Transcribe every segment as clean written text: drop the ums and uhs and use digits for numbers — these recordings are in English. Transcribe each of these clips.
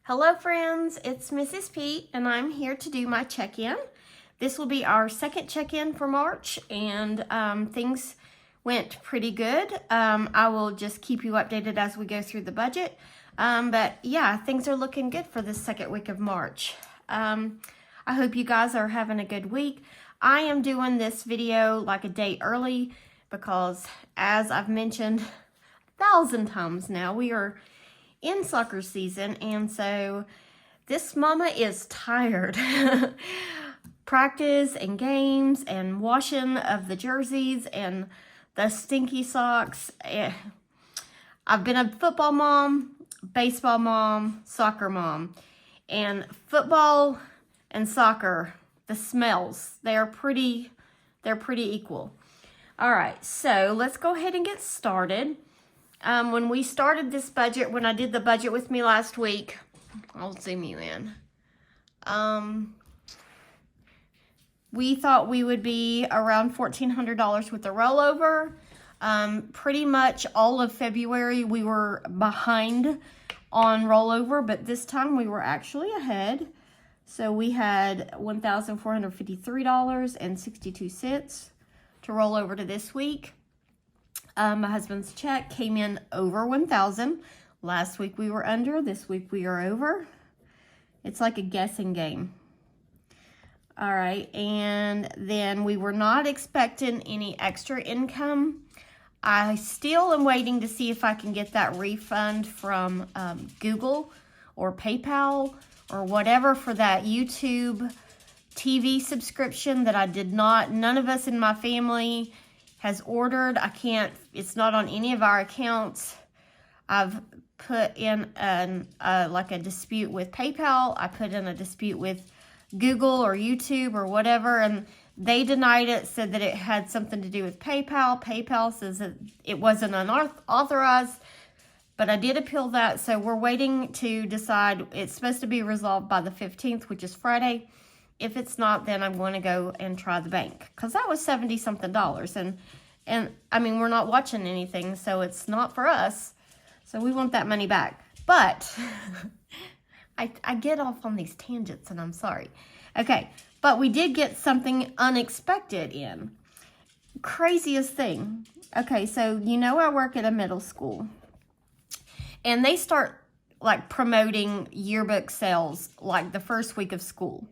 Hello friends, it's Mrs. Pete and I'm here to do my check-in. This will be our second check-in for March and things went pretty good. I will just keep you updated as we go through the budget. But yeah, things are looking good for this second week of March. I hope you guys are having a good week. I am doing this video like a day early because, as I've mentioned 1,000 times now, we are in soccer season, and so this mama is tired. Practice and games and washing of the jerseys and the stinky socks. I've been a football mom, baseball mom, soccer mom, and football and soccer, the smells, they're pretty equal. All right, so let's go ahead and get started. When we started this budget, when I did the budget with me last week, I'll zoom you in. We thought we would be around $1,400 with the rollover. Pretty much all of February we were behind on rollover, but this time we were actually ahead. So we had $1,453.62 to roll over to this week. My husband's check came in over $1,000. Last week we were under, this week we are over. It's like a guessing game. All right, and then we were not expecting any extra income. I still am waiting to see if I can get that refund from Google or PayPal or whatever for that YouTube TV subscription that I did not, none of us in my family has ordered. I can't, it's not on any of our accounts. I've put in like a dispute with PayPal. I put in a dispute with Google or YouTube or whatever, and they denied it, said that it had something to do with PayPal. PayPal says that it wasn't unauthorized, but I did appeal that, so we're waiting to decide. It's supposed to be resolved by the 15th, which is Friday. If it's not, then I'm going to go and try the bank, because that was $70-something, and I mean, we're not watching anything, so it's not for us, so we want that money back. But I get off on these tangents, and I'm sorry. Okay, but we did get something unexpected in. Craziest thing. Okay, so you know I work at a middle school, and they start like promoting yearbook sales like the first week of school.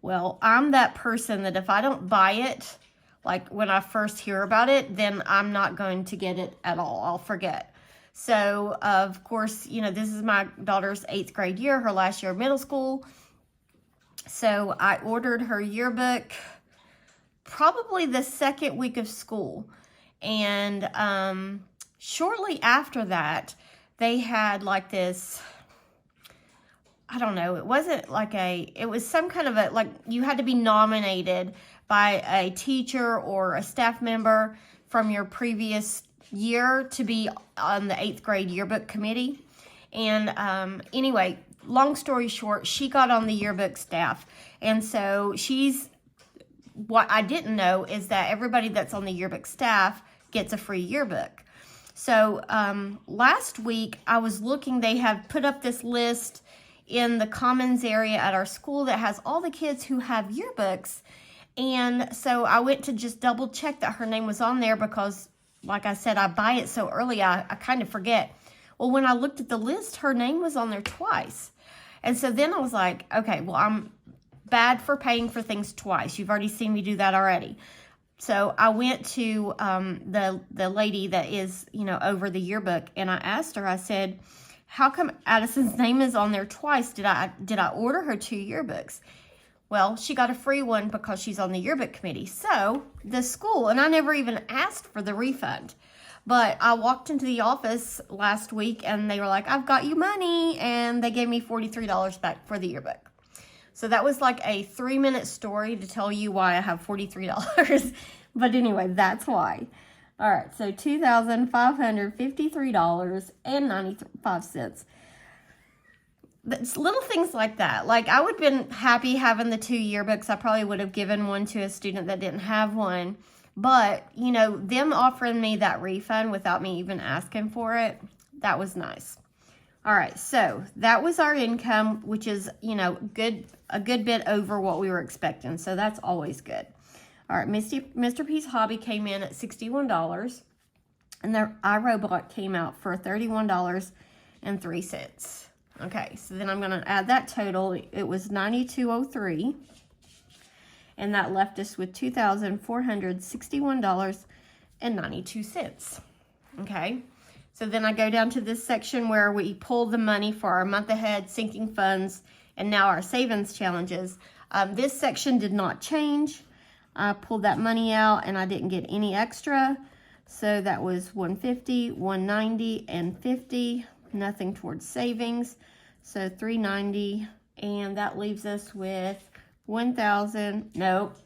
Well, I'm that person that if I don't buy it, like when I first hear about it, then I'm not going to get it at all. I'll forget. So, of course, you know, this is my daughter's 8th grade year, her last year of middle school. So I ordered her yearbook probably the second week of school. And shortly after that, they had like this, I don't know, it wasn't like it was some kind of a, like you had to be nominated by a teacher or a staff member from your previous year to be on the 8th grade yearbook committee. And anyway, long story short, she got on the yearbook staff. And so what I didn't know is that everybody that's on the yearbook staff gets a free yearbook. So last week I was looking, they have put up this list in the commons area at our school that has all the kids who have yearbooks. And so I went to just double check that her name was on there because, like I said, I buy it so early, I kind of forget. Well, when I looked at the list, her name was on there twice. And so then I was like, okay, well, I'm bad for paying for things twice. You've already seen me do that already. So I went to the lady that is, you know, over the yearbook, and I asked her, I said, how come Addison's name is on there twice? Did I order her 2 yearbooks? Well, she got a free one because she's on the yearbook committee. So the school, and I never even asked for the refund, but I walked into the office last week and they were like, I've got you money. And they gave me $43 back for the yearbook. So that was like a 3-minute story to tell you why I have $43. But anyway, that's why. All right, so $2,553.95. It's little things like that. Like, I would have been happy having the 2 yearbooks. I probably would have given one to a student that didn't have one. But, you know, them offering me that refund without me even asking for it, that was nice. All right, so that was our income, which is, you know, a good bit over what we were expecting. So that's always good. All right, Mr. P's Hobby came in at $61, and the iRobot came out for $31.03. Okay, so then I'm going to add that total. It was $92.03, and that left us with $2,461.92. Okay, so then I go down to this section where we pull the money for our month ahead, sinking funds, and now our savings challenges. This section did not change. I pulled that money out and I didn't get any extra. So that was $150, $190, and $50. Nothing towards savings. So $390, and that leaves us with $1,000. Nope.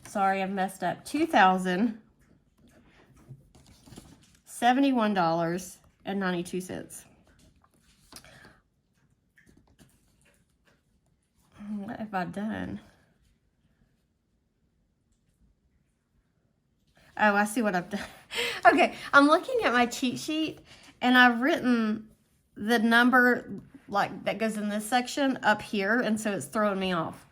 Sorry, I've messed up. $2,071.92. What have I done? Oh, I see what I've done. Okay, I'm looking at my cheat sheet, and I've written the number like that goes in this section up here, and so it's throwing me off.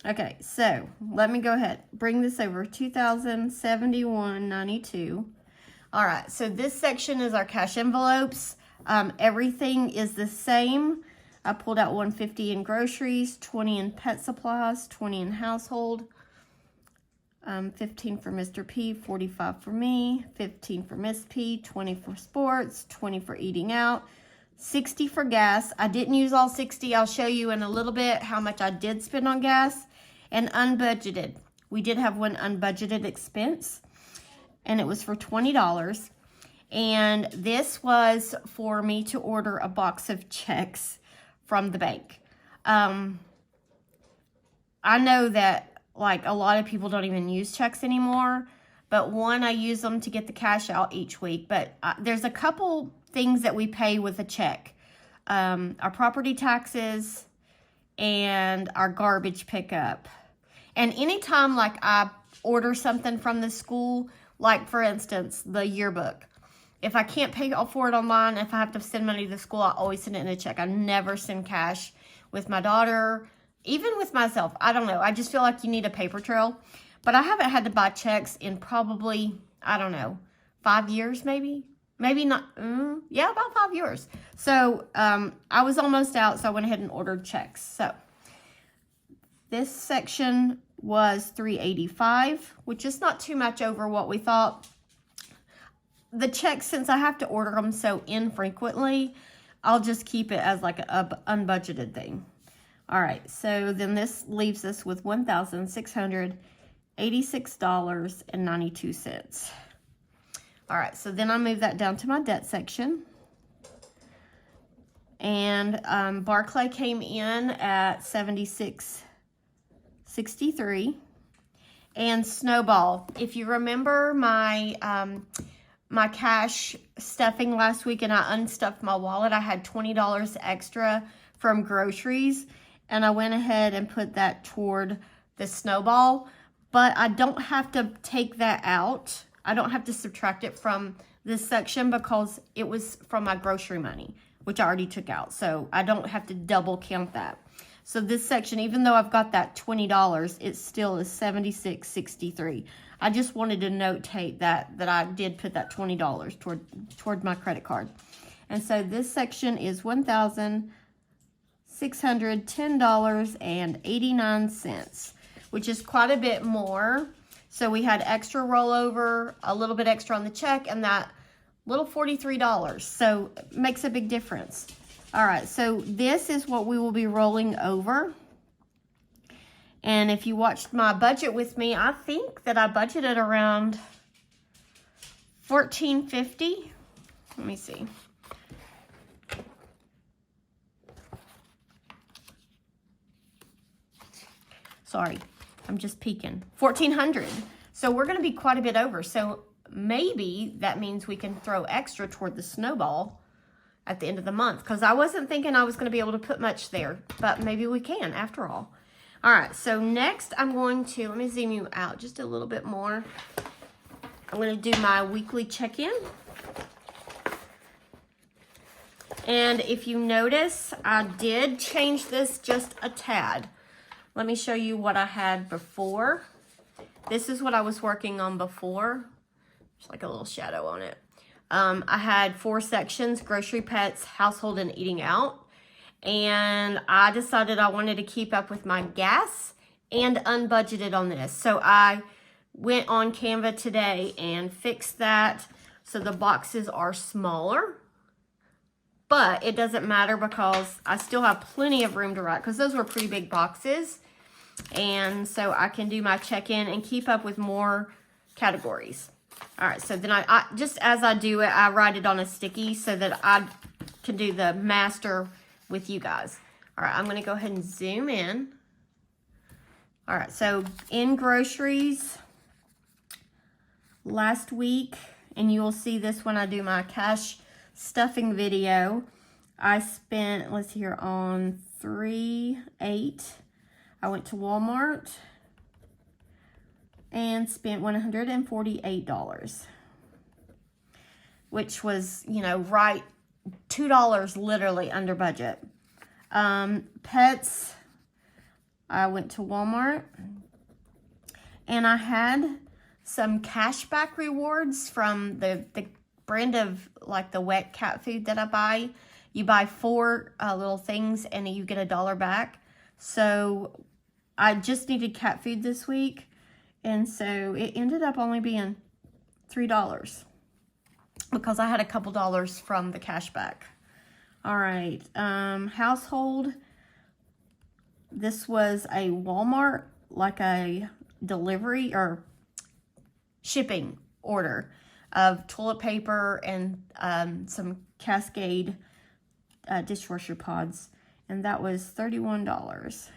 Okay, so let me go ahead. Bring this over, $2,071.92. All right, so this section is our cash envelopes. Everything is the same. I pulled out $150 in groceries, $20 in pet supplies, $20 in household, 15 for Mr. P, 45 for me, 15 for Miss P, 20 for sports, 20 for eating out, 60 for gas. I didn't use all 60. I'll show you in a little bit how much I did spend on gas. And unbudgeted. We did have one unbudgeted expense, and it was for $20. And this was for me to order a box of checks from the bank. I know that like a lot of people don't even use checks anymore, but one, I use them to get the cash out each week. But there's a couple things that we pay with a check. Our property taxes and our garbage pickup. And anytime like I order something from the school, like for instance, the yearbook, if I can't pay for it online, if I have to send money to the school, I always send it in a check. I never send cash with my daughter, even with myself. I don't know. I just feel like you need a paper trail. But I haven't had to buy checks in probably, I don't know, 5 years maybe. Maybe not. Yeah, about 5 years. So I was almost out, so I went ahead and ordered checks. So this section was $385, which is not too much over what we thought. The checks, since I have to order them so infrequently, I'll just keep it as like an unbudgeted thing. All right, so then this leaves us with $1,686.92. All right, so then I move that down to my debt section. And Barclay came in at $76.63. And Snowball, if you remember my my cash stuffing last week and I unstuffed my wallet, I had $20 extra from groceries, and I went ahead and put that toward the Snowball. But I don't have to take that out. I don't have to subtract it from this section because it was from my grocery money, which I already took out. So I don't have to double count that. So this section, even though I've got that $20, it still is $76.63. I just wanted to notate that I did put that $20 toward my credit card. And so this section is $1,610.89, which is quite a bit more. So we had extra rollover, a little bit extra on the check, and that little $43. So it makes a big difference. All right, so this is what we will be rolling over. And if you watched my budget with me, I think that I budgeted around $14.50. Let me see. Sorry, I'm just peeking. $1,400. So we're going to be quite a bit over. So maybe that means we can throw extra toward the Snowball at the end of the month, because I wasn't thinking I was going to be able to put much there, but maybe we can after all. All right, so next I'm going to, let me zoom you out just a little bit more. I'm going to do my weekly check-in. And if you notice, I did change this just a tad. Let me show you what I had before. This is what I was working on before. There's like a little shadow on it. I had 4 sections: grocery, pets, household, and eating out. And I decided I wanted to keep up with my gas and unbudgeted on this. So I went on Canva today and fixed that so the boxes are smaller. But it doesn't matter because I still have plenty of room to write, because those were pretty big boxes. And so I can do my check-in and keep up with more categories. All right, so then I just as I do it, I write it on a sticky so that I can do the master with you guys. All right, I'm going to go ahead and zoom in. All right, so in groceries last week, and you will see this when I do my cash stuffing video, I spent, let's see here, on $3.8. I went to Walmart and spent $148, which was, you know, right $2 literally under budget. Pets, I went to Walmart and I had some cashback rewards from the brand of like the wet cat food that I buy. You buy 4 little things and you get $1 back. So I just needed cat food this week, and so it ended up only being $3 because I had a couple dollars from the cashback. All right, household. This was a Walmart, like a delivery or shipping order of toilet paper and some Cascade dishwasher pods, and that was $31.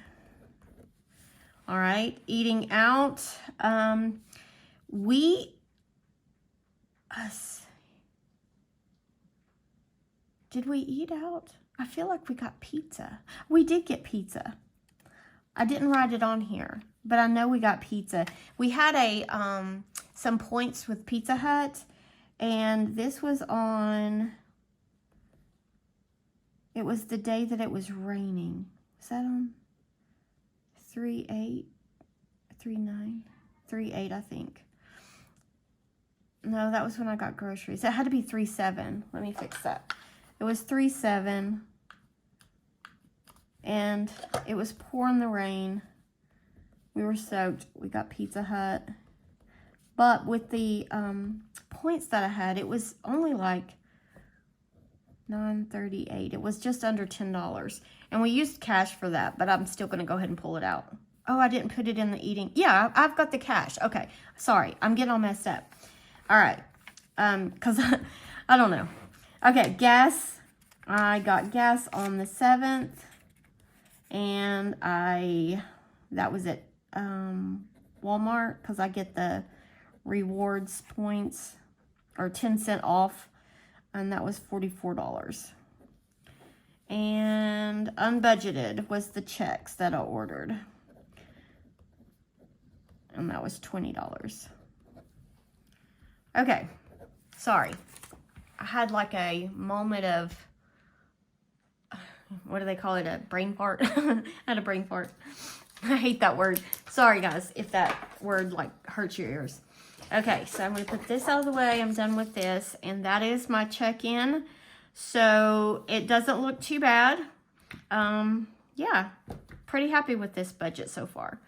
All right, eating out. Did we eat out? I feel like we got pizza. We did get pizza. I didn't write it on here, but I know we got pizza. We had some points with Pizza Hut, and this was on, it was the day that it was raining. Was that on 3/8, 3/9, 3/8, I think. No, that was when I got groceries. It had to be 3/7. Let me fix that. It was 3/7, and it was pouring the rain. We were soaked. We got Pizza Hut. But with the points that I had, it was only like $9.38. It was just under $10. And we used cash for that, but I'm still going to go ahead and pull it out. Oh, I didn't put it in the eating. Yeah, I've got the cash. Okay, sorry. I'm getting all messed up. All right, because I don't know. Okay, gas. I got gas on the 7th, and that was at Walmart, because I get the rewards points, or 10% off, and that was $44. And unbudgeted was the checks that I ordered, and that was $20. Okay, sorry. I had like a moment of, what do they call it, a brain fart? I had a brain fart. I hate that word. Sorry, guys, if that word like hurts your ears. Okay, so I'm going to put this out of the way. I'm done with this, and that is my check-in. So it doesn't look too bad. Yeah, pretty happy with this budget so far.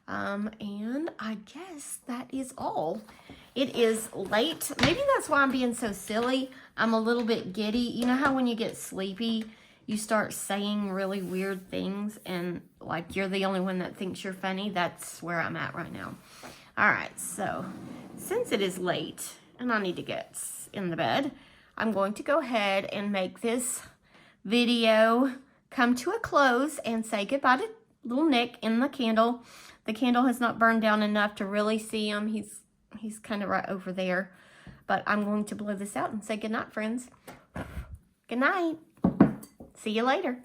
And I guess that is all. It is late. Maybe that's why I'm being so silly. I'm a little bit giddy. You know how when you get sleepy, you start saying really weird things and like you're the only one that thinks you're funny? That's where I'm at right now. All right, so since it is late and I need to get in the bed, I'm going to go ahead and make this video come to a close and say goodbye to little Nick in the candle. The candle has not burned down enough to really see him. He's kind of right over there. But I'm going to blow this out and say goodnight, friends. Good night. See you later.